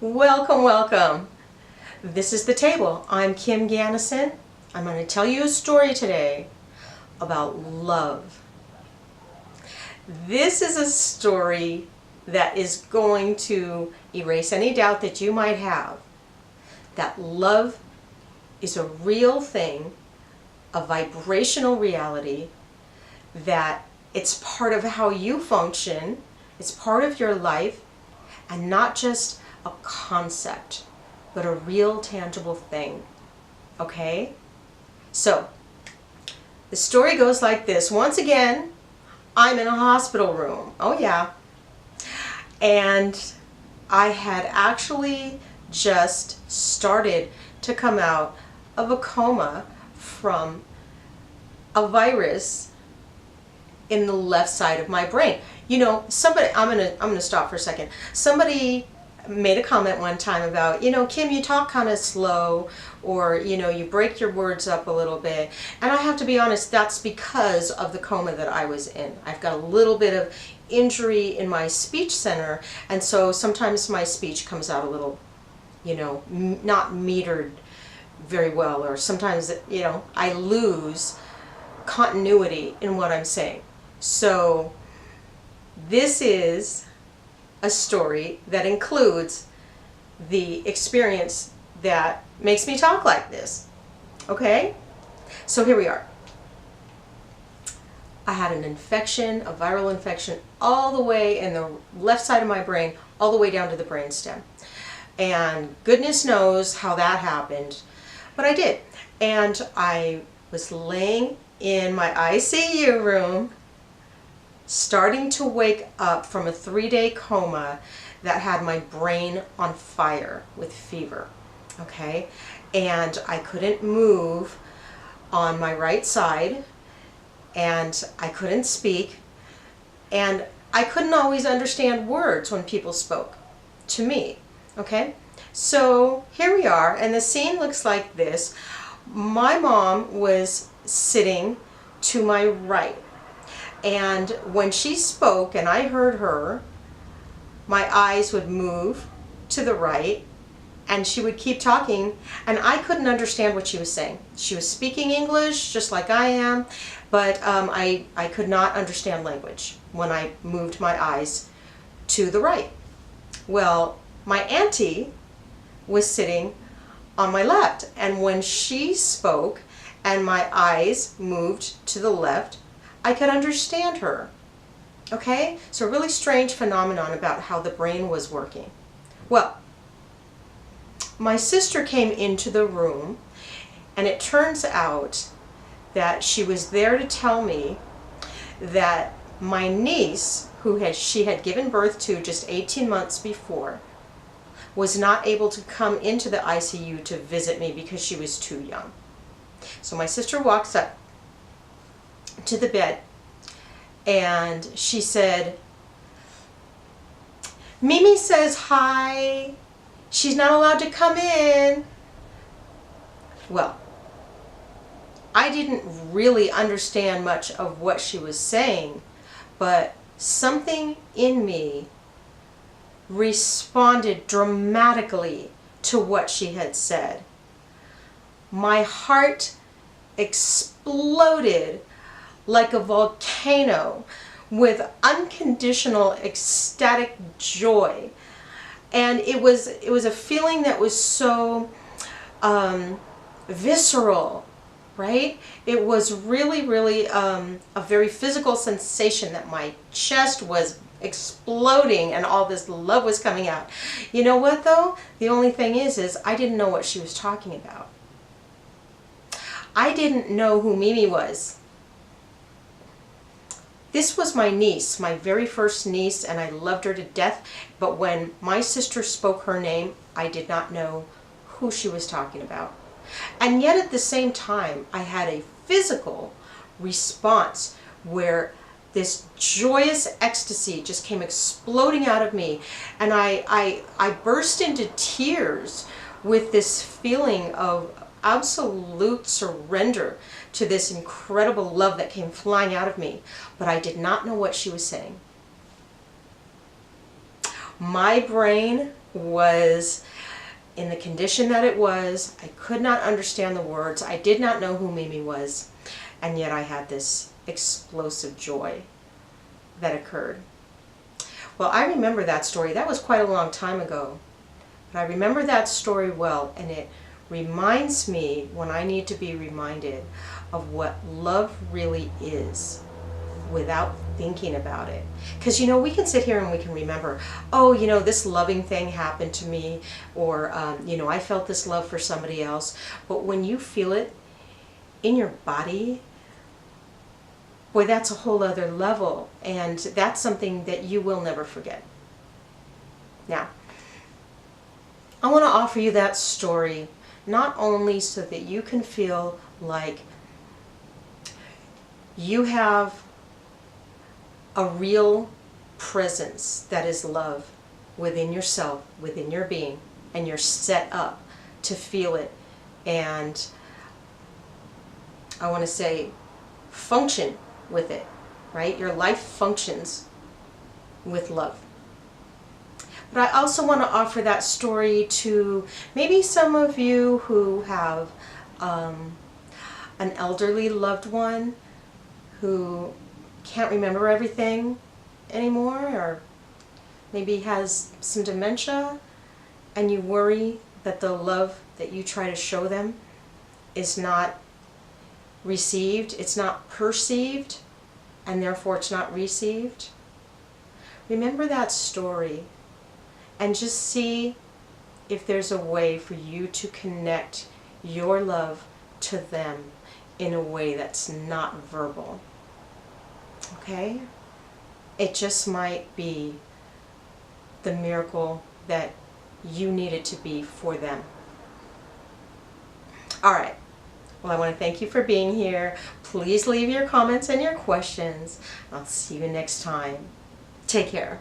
Welcome, welcome. This is The Table. I'm Kim Ganassin. I'm going to tell you a story today about love. This is a story that is going to erase any doubt that you might have that love is a real thing, a vibrational reality, that it's part of how you function, it's part of your life, and not just a concept, but a real tangible thing. Okay? So, the story goes like this. Once again, I'm in a hospital room. Oh yeah. And I had actually just started to come out of a coma from a virus in the left side of my brain. You know, somebody, I'm gonna stop for a second. Somebody made a comment one time about, Kim, you talk kind of slow, or, you break your words up a little bit. And I have to be honest, that's because of the coma that I was in. I've got a little bit of injury in my speech center, and so sometimes my speech comes out a little, not metered very well, or sometimes, I lose continuity in what I'm saying. So this is a story that includes the experience that makes me talk like this. Okay? So here we are. I had an infection, a viral infection, all the way in the left side of my brain, all the way down to the brainstem. And goodness knows how that happened, but I did. And I was laying in my ICU room, starting to wake up from a 3-day coma that had my brain on fire with fever. Okay? And I couldn't move on my right side, and I couldn't speak, and I couldn't always understand words when people spoke to me. Okay? So here we are, and the scene looks like this. My mom was sitting to my right. And when she spoke and I heard her, my eyes would move to the right and she would keep talking, and I couldn't understand what she was saying. She was speaking English just like I am, but I could not understand language when I moved my eyes to the right. Well, my auntie was sitting on my left, and when she spoke and my eyes moved to the left, I could understand her. Okay? So a really strange phenomenon about how the brain was working. Well, my sister came into the room, and it turns out that she was there to tell me that my niece, who she had given birth to just 18 months before, was not able to come into the ICU to visit me because she was too young. So my sister walks up to the bed, and she said, "Mimi says hi. She's not allowed to come in." Well, I didn't really understand much of what she was saying, but something in me responded dramatically to what she had said. My heart exploded like a volcano with unconditional ecstatic joy. And it was a feeling that was so visceral, right? It was really a very physical sensation that my chest was exploding and all this love was coming out. You know what though? The only thing is I didn't know what she was talking about. I didn't know who Mimi was. This was my niece, my very first niece, and I loved her to death, but when my sister spoke her name, I did not know who she was talking about. And yet at the same time, I had a physical response where this joyous ecstasy just came exploding out of me, and I burst into tears with this feeling of absolute surrender to this incredible love that came flying out of me. But I did not know what she was saying. My brain was in the condition that it was. I could not understand the words. I did not know who Mimi was. And yet I had this explosive joy that occurred. Well, I remember that story. That was quite a long time ago. But I remember that story well, and it reminds me when I need to be reminded of what love really is without thinking about it. Because, you know, we can sit here and we can remember, oh, you know, this loving thing happened to me, or, you know, I felt this love for somebody else. But when you feel it in your body, boy, that's a whole other level, and that's something that you will never forget. Now, I want to offer you that story not only so that you can feel like you have a real presence that is love within yourself, within your being, and you're set up to feel it, and I want to say function with it, right? Your life functions with love. But I also want to offer that story to maybe some of you who have an elderly loved one who can't remember everything anymore, or maybe has some dementia, and you worry that the love that you try to show them is not received, it's not perceived, and therefore it's not received. Remember that story and just see if there's a way for you to connect your love to them in a way that's not verbal. Okay? It just might be the miracle that you need it to be for them. All right. Well, I want to thank you for being here. Please leave your comments and your questions. I'll see you next time. Take care.